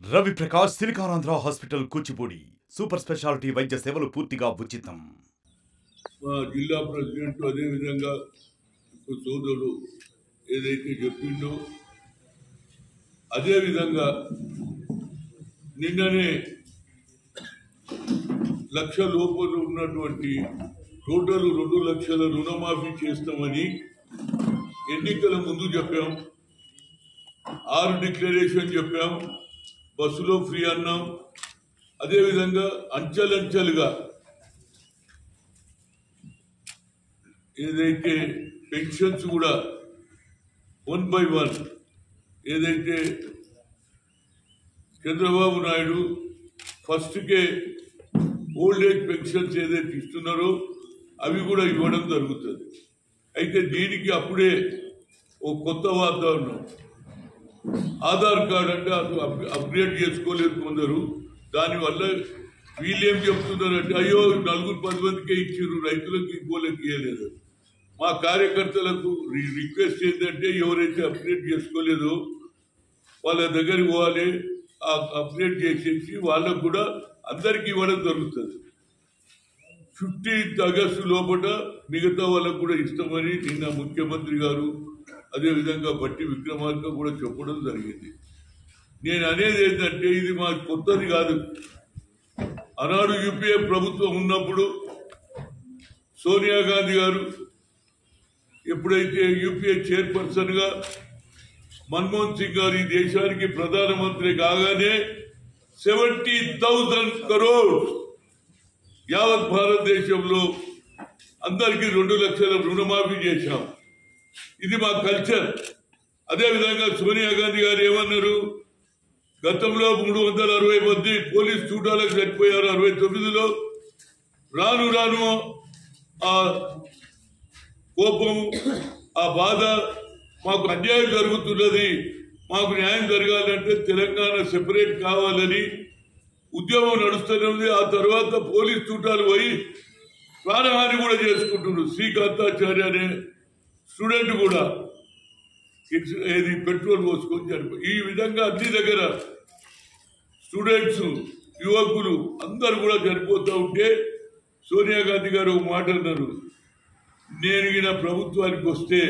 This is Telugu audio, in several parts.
Ravi Prakash Siliconandhra hospital Kuchipudi super speciality వైద్య సేవలు పూర్తిగా ఉచితం. జిల్లా ప్రెసిడెంట్ అదే విధంగా సోదరుడు ఏదైతే చెప్పిండో అదే విధంగా నిన్ననే లక్ష లోపల ఉన్నటువంటి టోటల్ 2 లక్షల రుణమాఫీ చేస్తామని ఎన్నికల ముందు చెప్పాం. 6 డిక్లరేషన్ చెప్పాం. బస్సులో ఫ్రీ అన్నాం. అదేవిధంగా అంచెలంచెలుగా ఏదైతే పెన్షన్స్ కూడా 1 by 1 ఏదైతే చంద్రబాబు నాయుడు ఫస్ట్కే ఓల్డ్ ఏజ్ పెన్షన్స్ ఏదైతే ఇస్తున్నారో అవి కూడా ఇవ్వడం జరుగుతుంది. అయితే దీనికి అప్పుడే ఓ కొత్త వాతావరణం. ఆధార్ కార్డు అంటే అది అప్గ్రేడ్ చేసుకోలేదు కొందరు. దానివల్ల వీళ్ళేం చెప్తున్నారంటే అయ్యో 4-10 మందికే ఇచ్చారు, రైతులకు ఇంకోళ్ళకి ఇవ్వలేదు. మా కార్యకర్తలకు రిక్వెస్ట్ ఏంటంటే ఎవరైతే అప్గ్రేడ్ చేసుకోలేదో వాళ్ళ దగ్గర పోవాలి, అప్గ్రేడ్ చేసేసి వాళ్ళకు కూడా అందరికీ ఇవ్వడం జరుగుతుంది. 15th ఆగస్టు లోపల మిగతా వాళ్ళకు కూడా ఇస్తామని నిన్న ముఖ్యమంత్రి గారు అదేవిధంగా బట్టి విక్రమార్క కూడా చెప్పడం జరిగింది. నేను అనేది ఏంటంటే ఇది మాకు కొత్తది కాదు. ఆనాడు యూపీఏ ప్రభుత్వం ఉన్నప్పుడు సోనియా గాంధీ గారు ఎప్పుడైతే యూపీఏ చైర్పర్సన్గా మన్మోహన్ సింగ్ గారు ఈ దేశానికి ప్రధానమంత్రి కాగానే 70,000 crores యావత్ భారతదేశంలో అందరికీ 2 లక్షల రుణమాఫీ చేశాం. ఇది మా కల్చర్. అదేవిధంగా సోనియా గాంధీ గారు ఏమన్నారు, గతంలో 360 మంది పోలీస్ చూడాలకు చనిపోయారు 69లో. రాను రాను ఆ కోపం, ఆ బాధ, మాకు అన్యాయం జరుగుతున్నది, మాకు న్యాయం జరగాలంటే తెలంగాణ సెపరేట్ కావాలని ఉద్యమం నడుస్తూనే ఉంది. ఆ తర్వాత పోలీస్ చూడాలు పోయి ప్రాణహాని కూడా చేసుకుంటున్నారు. శ్రీకాంతాచార్య అనే స్టూడెంట్ కూడా ఏది పెట్రోల్ పోసుకొని చనిపోయి. ఈ విధంగా అన్ని దగ్గర స్టూడెంట్స్, యువకులు అందరు కూడా చనిపోతూ ఉంటే సోనియా గాంధీ గారు ఒక మాట అన్నారు, నేను ఈయన ప్రభుత్వానికి వస్తే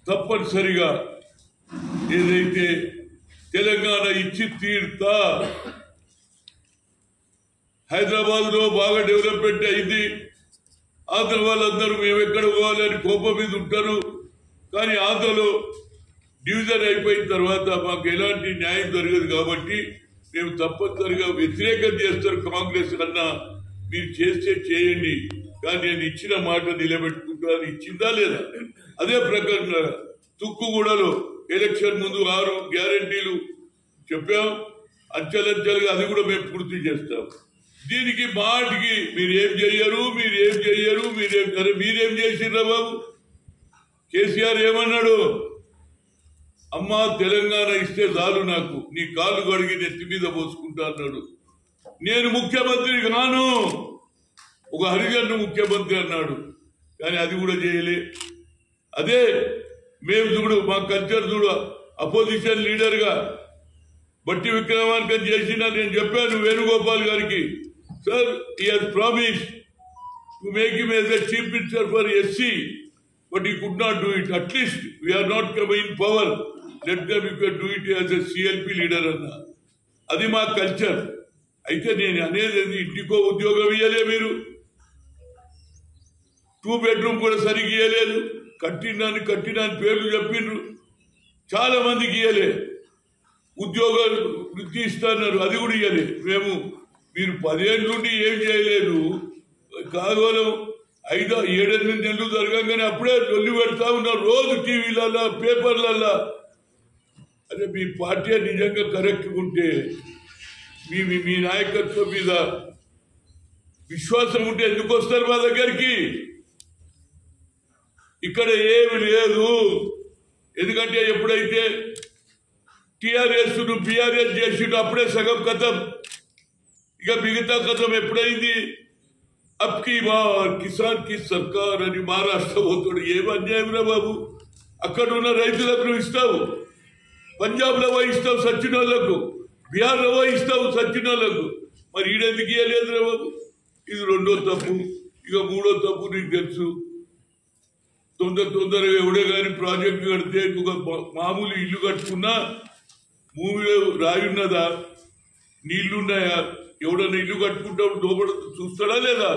తప్పనిసరిగా ఏదైతే తెలంగాణ ఇచ్చి తీరుతా. హైదరాబాద్ లో బాగా డెవలప్మెంట్ అయింది. ఆంధ్ర వాళ్ళందరూ మేము ఎక్కడ పోవాలని కోపం మీద ఉంటారు. కానీ ఆంధ్రలో డివిజన్ అయిపోయిన తర్వాత మాకు ఎలాంటి న్యాయం జరగదు కాబట్టి మేము తప్పనిసరిగా వ్యతిరేకం చేస్తారు. కాంగ్రెస్ కన్నా మీరు చేస్తే చేయండి, కానీ నేను ఇచ్చిన మాట నిలబెట్టుకుంటాను. ఇచ్చిందా లేదా? అదే ప్రకారంగా తుక్కుగూడలో ఎలక్షన్ ముందు 6 గ్యారంటీలు చెప్పాం. అంచెలంచెలుగా అది కూడా మేము పూర్తి చేస్తాం. దీనికి మాటికి మీరేం చెయ్యరు, మీరేం చేసిర్రా బాబు? కేసీఆర్ ఏమన్నాడు, అమ్మా తెలంగాణ ఇస్తే చాలు, నాకు నీ కాళ్ళు కడిగి నెత్తి మీద పోసుకుంటా అన్నాడు. నేను ముఖ్యమంత్రి కాను, ఒక హరిజన్ ముఖ్యమంత్రి అన్నాడు. కానీ అది కూడా చేయలే. అదే మేము చూడు, మా కల్చర్ చూడు, అపోజిషన్ లీడర్గా బట్టి విక్రమార్క చేసిన నేను చెప్పాను వేణుగోపాల్ గారికి, sir he has promised to make him as a chief minister for SC, but he could not do it. At least we are not coming in power, let them you can do it as a CLP leader అన్నా. అది మా కల్చర్. అయితే నేను అనేది ఇంటికో ఉద్యోగం ఇవ్వలే, మీరు 2 bedroom కూడా సరిగ్గా ఇవ్వలేదు. కట్టినాన్ని పేర్లు చెప్పిండ్రు, చాలా మందికి ఇవ్వలే. ఉద్యోగాలు వృత్తి ఇస్తున్నారు, అది కూడా ఇవ్వలే. మీరు 10 ఏళ్ళ నుండి ఏం చేయలేదు. కేవలం 5-7 నెలలు జరగగానే అప్పుడే లొల్లి పెడతా ఉన్నారు రోజు టీవీలల్లా, పేపర్లల్లా. అదే మీ పార్టీ నిజంగా కరెక్ట్గా ఉంటే, మీ నాయకత్వం మీద విశ్వాసం ఉంటే ఎందుకు వస్తారు మా దగ్గరికి? ఇక్కడ ఏమి లేదు. ఎందుకంటే ఎప్పుడైతే టీఆర్ఎస్ బీఆర్ఎస్ చేసిండు అప్పుడే సగం కథం. ఇక మిగతా కథం ఎప్పుడైంది? అబ్కి బార్ కిసాన్ కి సర్కార్ అని మహారాష్ట్ర పోతాడు. ఏం అన్యాయం రా బాబు? అక్కడ ఉన్న రైతులకు ఇస్తావు, పంజాబ్లో పోయి ఇస్తావు సచ్చిన వాళ్ళకు, బీహార్లో ఇస్తావు సచ్చినోళ్ళకు, మరి ఈడెందుకు ఇవ్వలేదు రా బాబు? ఇది రెండో తప్పు. ఇక మూడో తప్పు నీకు తెలుసు, తొందరగా ఎవడే కానీ ప్రాజెక్టు కడితే ఒక మామూలు ఇల్లు కట్టుకున్నా భూమిలో రాయి ఉన్నదా, నీళ్లున్నాయా, ఎవడన్నా ఇల్లు కట్టుకుంటాడు లోపల చూస్తాడా లేదా?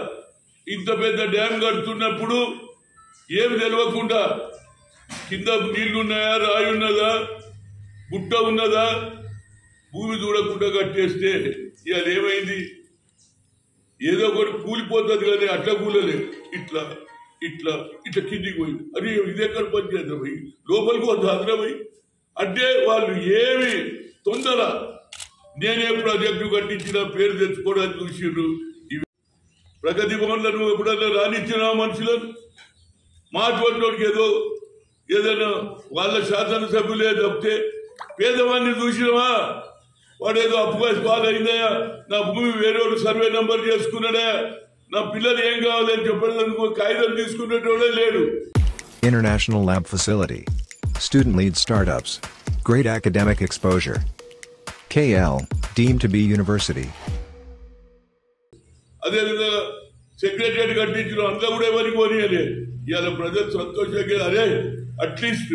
ఇంత పెద్ద డ్యామ్ కడుతున్నప్పుడు ఏమి తెలియకుండా కింద నీళ్లున్నాయా, రాయి ఉన్నదా, గుట్ట ఉన్నదా, భూమి చూడకుండా కట్టేస్తే ఇవాళ ఏమైంది? ఏదో ఒకటి కూలిపోతుంది కానీ అట్లా కూలలేదు, ఇట్లా ఇట్లా ఇట్లా కిందికి పోయింది. అది ఇదెక్కడ పనిచేద్దాం పోయి లోపలికి వద్దు అందరం పోయి అంటే వాళ్ళు ఏమి తొందర నేనే ప్రాజెక్టు కట్టించిన పేరు తెచ్చుకోవడానికి చూసిండ్రు. ఇవి ప్రగతి భవన్లో నువ్వు ఎప్పుడన్నా రానిచ్చినా మనుషులను? మాట్లాడినోడికి ఏదైనా వాళ్ళ శాసనసభ్యులే తప్పితే పేదవాడిని చూసినవా? వాడేదో అప్పుగా పాలైందయా, నా భూమి వేరేవాడు సర్వే నంబర్ చేసుకున్నాడా, నా పిల్లలు ఏం కావాలని చెప్పడానికి కాగితం తీసుకునేటోడే లేడు. International Lab Facility. Student lead startups. Great academic exposure. KL, deemed to be university. అదేవిధంగా సెక్రటరియట్ కట్టించిన అంతా కూడా ఎవరికి పోనీయలే. ఇవాళ ప్రజలు సంతోషంగా అరే అట్లీస్ట్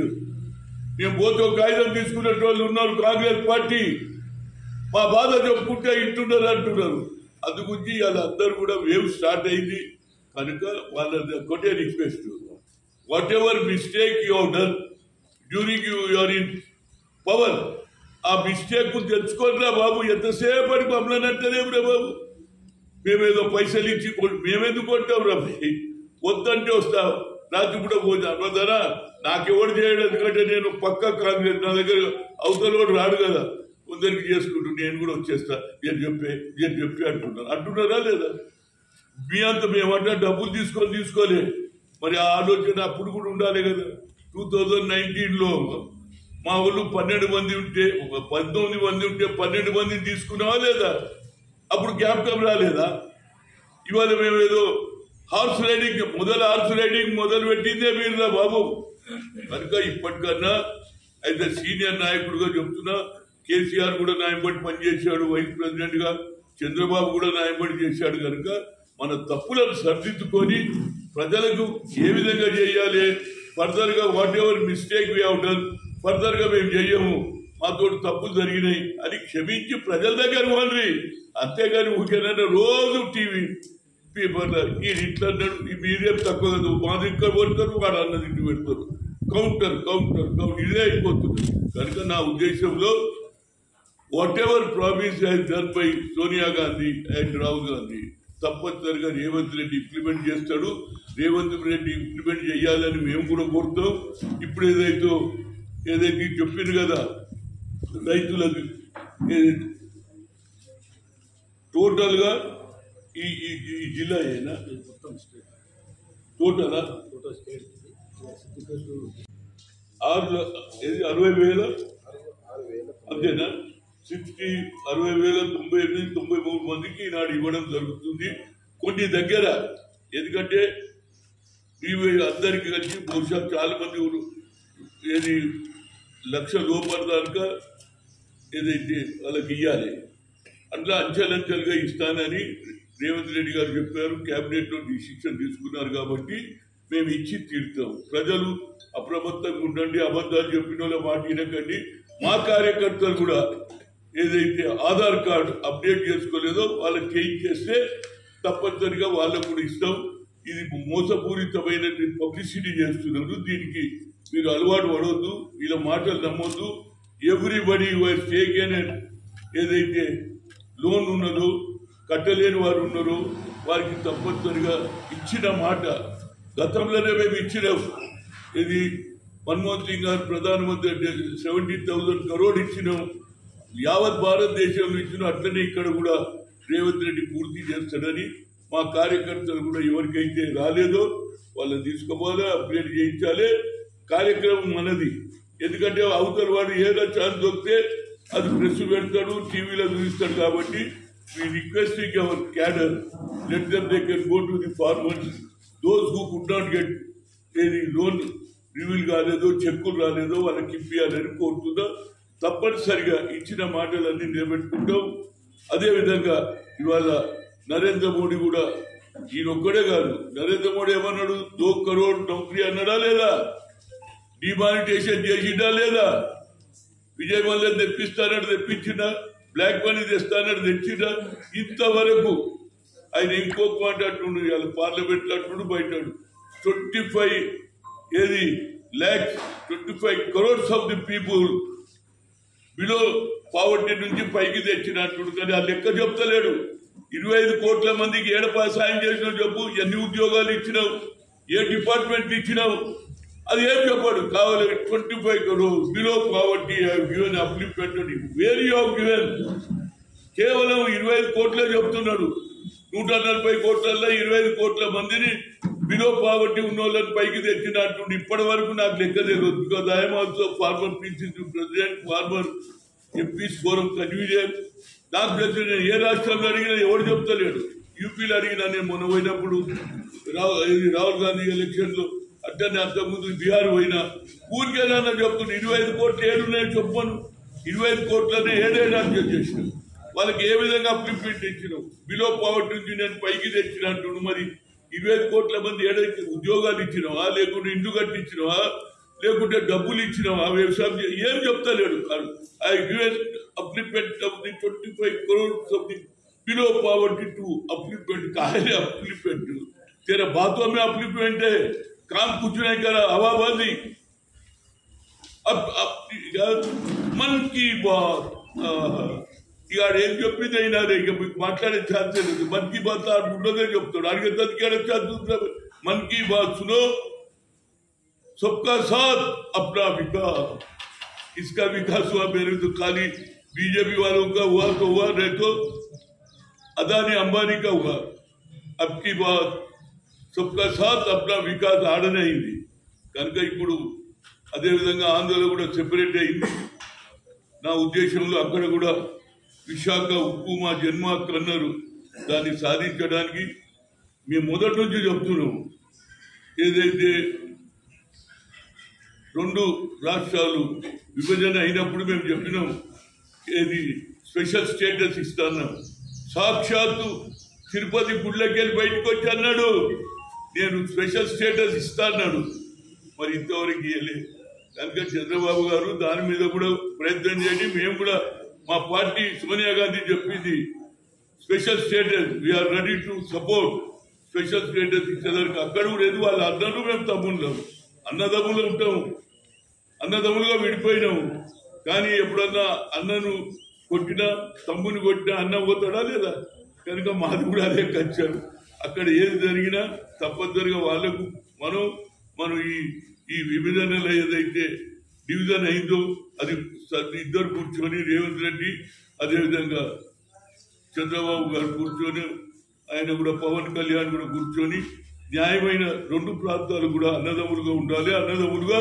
మేము పోతే కాగితం తీసుకునేటోళ్ళు ఉన్నారు కాంగ్రెస్ పార్టీ, మా బాధ చెప్పుకుంటే ఇంటున్నారు అంటున్నారు. అందుగురించి ఇవాళ అందరూ కూడా వేవ్ స్టార్ట్ అయింది కనుక వాళ్ళ ఒకటే request, whatever mistake you have done during your in power, ఆ మిస్టేక్ తెచ్చుకోరా బాబు. ఎంతసేపటి మమ్మల్ని అంటేనేం రా బాబు, మేమేదో పైసలు ఇచ్చి మేమెందుకు కొంటాం రా, వద్దంటే వస్తాం, రాత్రి కూడా పోతాం అన్నదారా. నాకెవరు చేయడం, ఎందుకంటే నేను పక్క కాంగ్రెస్, నా దగ్గర అవతల కూడా రాడు కదా, కొందరికి చేసుకుంటూ నేను కూడా వచ్చేస్తా నేను చెప్పి అంటున్నారా లేదా? మీ అంత మేమంటే డబ్బులు తీసుకోలే, మరి ఆ ఆలోచన అప్పుడు కూడా ఉండాలి కదా. 2019లో మా ఊళ్ళో 12 మంది ఉంటే 19 మంది ఉంటే 12 మందిని తీసుకున్నావా లేదా? అప్పుడు జ్ఞాపకం రాలేదా? ఇవాళ మేము ఏదో హార్స్ రైడింగ్ మొదలు పెట్టిందే మీరురా బాబు. కనుక ఇప్పటికన్నా అయితే సీనియర్ నాయకుడుగా చెప్తున్నా, కేసీఆర్ కూడా నాయంబడి పనిచేశాడు వైస్ ప్రెసిడెంట్ గా, చంద్రబాబు కూడా నాయంబడి చేశాడు. కనుక మన తప్పులను సరిదిద్దుకొని ప్రజలకు ఏ విధంగా చేయాలి, ఫర్దర్ గా what ever mistake we have done, further గా మేము చెయ్యము, మాతో తప్పులు జరిగినాయి అని క్షమించి ప్రజల దగ్గర పోండి. అంతేగాని ఊరికేనన్నా రోజు టీవీ పేపర్లో ఈ ఇట్లా అన్నాడు, మీరేం తక్కువ కదా, మా దగ్గర కొడతారు, వాడు అన్నది ఇంటి పెడతారు, కౌంటర్ ఇదే అయిపోతుంది. కనుక నా ఉద్దేశంలో what ever promise has done by Sonia Gandhi and Rahul Gandhi తప్పనిసరిగా రేవంత్ రెడ్డి ఇంప్లిమెంట్ చేస్తాడు. రేవంత్ రెడ్డి ఇంప్లిమెంట్ చేయాలని మేము కూడా కోరుతాం. ఇప్పుడు ఏదైతే చెప్పింది కదా రైతులకు, టోటల్ గా ఈ జిల్లా అయినా టోటలా 60,000 అంతేనా? 60,000 98-93 మందికి ఈనాడు ఇవ్వడం జరుగుతుంది. కొన్ని దగ్గర ఎందుకంటే ఇవి అందరికి కలిసి బహుశా చాలా మంది ఏది 1,00,000 లోపల దాకా ఏదైతే వాళ్ళకి ఇవ్వాలి, అట్లా అంచెలంచెలుగా ఇస్తానని రేవంత్ రెడ్డి గారు చెప్పారు. క్యాబినెట్ లో డిసిషన్ తీసుకున్నారు కాబట్టి మేము ఇచ్చి తీరుతాం. ప్రజలు అప్రమత్తంగా ఉండండి, అబద్ధాలు చెప్పిన వాళ్ళ మాట వినకండి. మా కార్యకర్తలు కూడా ఏదైతే ఆధార్ కార్డు అప్డేట్ చేసుకోలేదో వాళ్ళకి చేయించేస్తే తప్పనిసరిగా వాళ్ళకు కూడా ఇస్తాం. ఇది మోసపూరితమైన పబ్లిసిటీ చేస్తున్నారు, దీనికి మీరు అలవాటు పడవద్దు, వీళ్ళ మాటలు నమ్మొద్దు. ఎవ్రీబడి వాజ్ టేకెన్ ఏదైతే లోన్ ఉన్నదో కట్టలేని వారు ఉన్నారో వారికి తప్పనిసరిగా ఇచ్చిన మాట గతంలోనే మేము ఇచ్చినాం. ఇది మన్మోహన్ సింగ్ గారు ప్రధానమంత్రి 70,000 crore ఇచ్చినాం, యావత్ భారతదేశంలో ఇచ్చినాం. అట్లనే ఇక్కడ కూడా రేవంత్ రెడ్డి పూర్తి చేస్తాడని మా కార్యకర్తలు కూడా ఎవరికైతే రాలేదో వాళ్ళని తీసుకోవాలి, అప్గ్రేడ్ చేయించాలి. కార్యక్రమం మనది, ఎందుకంటే అవతల వాడు ఏదో ఛాన్స్ దొరికితే అది ప్రెస్ పెడతాడు, టీవీలో చూపిస్తాడు. కాబట్టి we requesting our cadre, let them they can go to the farmers, those who could not get any loan reveal కాలేదో చెక్కులు రాలేదో వాళ్ళకి ఇప్పియాలని కోరుతున్నా. తప్పనిసరిగా ఇచ్చిన మాటలన్నీ నిలబెట్టుకుంటాం. అదేవిధంగా ఇవాళ నరేంద్ర మోడీ కూడా ఈయనొక్కడే కాదు, నరేంద్ర మోడీ ఏమన్నాడు, 2 కరోడ్ నౌకరీ అన్నాడా లేదా, డిమానిటేషన్ చేసిండా లేదా, విజయ్ మల్యన్ తెప్పిస్తానని తెప్పించినా, బ్లాక్ మనీ తెస్తానని తెచ్చినా, ఇంతవరకు ఆయన ఇంకొక మాట అంటుండు, ఇవాళ పార్లమెంట్లో అంటుండు, బయట 25 crores of the people below poverty నుంచి పైకి తెచ్చిన అంటుండు. కానీ ఆ లెక్క చెప్తలేడు. 25 కోట్ల మందికి ఏడపా సాయం చేసినావు చెప్పు, ఎన్ని ఉద్యోగాలు ఇచ్చినావు, ఏ డిపార్ట్మెంట్ ఇచ్చినావు, అది ఏం చెప్పాడు. కావాలి 25 crores బిలో పావర్టీ గివెన్ అప్లిమెంట్ అని, వేర్ యూ హావ్ గివెన్. కేవలం 25 కోట్లే చెప్తున్నాడు. 140 కోట్లలో 25 కోట్ల మందిని బిలో పావర్టీ ఉన్న వాళ్ళని పైకి తెచ్చినట్టు ఇప్పటి వరకు నాకు లెక్క తెలియదు. Because I'm also former PCC president, former MPs forum convener. నాకు ప్రెసిడెంట్ ఏ రాష్ట్రంలో అడిగినా ఎవరు చెప్తలేడు. యూపీలో అడిగినా నేను మొన్న పోయినప్పుడు రాహుల్ గాంధీ ఎలక్షన్లో, అట్టనే అంతకుముందు బీహార్ పోయినా, ఊరికేనా చెప్తున్నా 25 కోట్లు ఏడున్నాయో చెప్పను. 25 కోట్లనే ఏడేడాన్ని చేసినాం. వాళ్ళకి ఏ విధంగా అప్లిమెంట్ ఇచ్చినావు, బిలో పావర్టీ నుంచి నేను పైకి తెచ్చిన అంటున్నాడు. మరి 25 కోట్ల మంది ఏదైతే ఉద్యోగాలు ఇచ్చినావా, లేకుంటే ఇండ్లు కట్టించినావా, లేకుంటే డబ్బులు ఇచ్చినావా, వ్యవసాయం ఏం చెప్తలేడు. I given upliftment of the 25 crores of the below poverty to upliftment. కాయలే అప్లిమెంట్, तेरा बातों में अप्लीमेंट है, काम कुछ नहीं करा, हवाबाजी. अब मन की बात ఇవాడు ఏం చెప్పింది అయినా ఇక మీకు మాట్లాడే ఛాన్స్ లేదు. మన్ కీ బాత్ ఉండదే చెప్తాడు. అడిగే తదికే ఛాన్స్. మన్ కీ బాత్ सुनो, सबका साथ अपना विकास. इसका विकास हुआ मेरे तो खाली बीजेपी वालों का हुआ तो हुआ, नहीं तो अदानी अंबानी का हुआ. अब की बात सबका साथ अपना विकास ఆడనే అయింది కనుక ఇప్పుడు అదే విధంగా ఆంధ్రలో కూడా సెపరేట్ అయింది. నా ఉద్దేశంలో అక్కడ కూడా విశాఖ ఉక్కు మా జన్మహక్కు అన్నారు. దాన్ని సాధించడానికి మేము మొదటి నుంచి చెప్తున్నాం. ఏదైతే 2 రాష్ట్రాలు విభజన అయినప్పుడు మేము చెప్పినాం, ఏది స్పెషల్ స్టేటస్ ఇస్తాన్నాం. సాక్షాత్తు తిరుపతి గుళ్ళకెళ్ళి బయటకు వచ్చి అన్నాడు, నేను స్పెషల్ స్టేటస్ ఇస్తాన్నాడు. మరి ఇంతవరకు ఇవ్వలేదు. కనుక చంద్రబాబు గారు దాని మీద కూడా ప్రయత్నం చేయండి. మేము కూడా మా పార్టీ సోనియా గాంధీ చెప్పింది special status, we are ready to support special status ఇచ్చేదానికి. అక్కడ కూడా లేదు. వాళ్ళు అన్నను మేము తమ్ముళ్ళం, అన్నదమ్ములు ఉంటాము, అన్నదమ్ములుగా విడిపోయినాము. కానీ ఎప్పుడన్నా అన్నను కొట్టినా, తమ్ముని కొట్టినా అన్న పోతాడా లేదా? కనుక మాది కూడా అదే కచ్చారు. అక్కడ ఏది జరిగినా తప్పనిసరిగా వాళ్ళకు మనం ఈ విభజనలో ఏదైతే డివిజన్ అయిందో అది ఇద్దరు కూర్చొని, రేవంత్ రెడ్డి అదేవిధంగా చంద్రబాబు గారు కూర్చొని, ఆయన కూడా పవన్ కళ్యాణ్ కూడా కూర్చొని న్యాయమైన 2 ప్రాంతాలు కూడా అన్నదమ్ములుగా ఉండాలి, అన్నదమ్ములుగా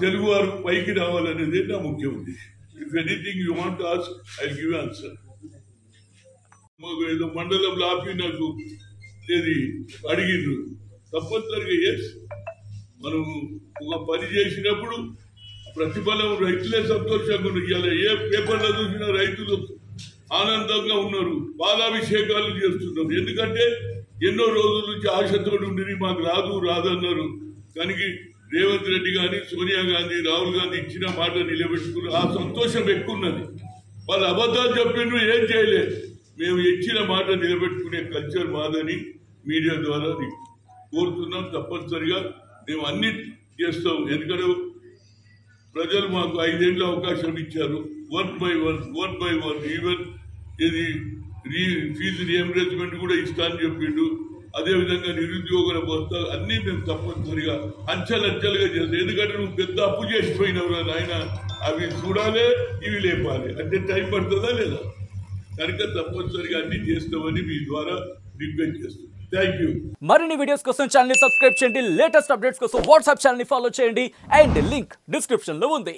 తెలుగువారు పైకి రావాలనేది నా ముఖ్య ఉద్దేశం. If anything you want to ask, I will give answer. ఏదో మండలంలో ఆపి నాకు ఏది అడిగిండ్రు. తప్పనిసరిగా ఎస్, మనం ఒక పని చేసినప్పుడు ప్రతిఫలం రైతులే సంతోషంగా ఉన్నారు. ఇవాళ ఏ పేపర్లో చూసినా రైతులు ఆనందంగా ఉన్నారు, పాలాభిషేకాలు చేస్తున్నారు. ఎందుకంటే ఎన్నో రోజుల నుంచి ఆశతో ఉండి మాకు రాదన్నారు. కానీ రేవంత్ రెడ్డి కానీ, సోనియా గాంధీ, రాహుల్ గాంధీ ఇచ్చిన మాట నిలబెట్టుకున్నారు. ఆ సంతోషం ఎక్కువ ఉన్నది. వాళ్ళు అబద్ధాలు చెప్పిండ్రు, ఏం చేయలేదు. మేము ఇచ్చిన మాట నిలబెట్టుకునే కల్చర్ మాదని మీడియా ద్వారా కోరుతున్నాం. తప్పనిసరిగా మేము అన్ని చేస్తాం. ఎందుకంటే ప్రజలు మాకు 5 ఏళ్ళ అవకాశం ఇచ్చారు. 1 by 1 ఈవెన్ ఇది ఫీజు రియంబర్స్మెంట్ కూడా ఇస్తానని చెప్పిండు. అదేవిధంగా నిరుద్యోగుల భత్త అన్నీ మేము తప్పనిసరిగా అంచెలంచెలుగా చేస్తాం. ఎందుకంటే నువ్వు పెద్ద అప్పు చేసిపోయినవు ఆయన, అవి చూడాలి, ఇవి లేపాలి అంటే టైం పడుతుందా లేదా? కనుక తప్పనిసరిగా అన్ని చేస్తామని మీ ద్వారా రిక్వెస్ట్ చేస్తాం. Thank you. మరిన్ని వీడియోస్ కోసం ఛానల్ ని సబ్స్క్రైబ్ చేయండి. లేటెస్ట్ అప్డేట్స్ కోసం వాట్సాప్ ఛానల్ ని ఫాలో చేయండి. అండ్ లింక్ డిస్క్రిప్షన్ లో ఉంది.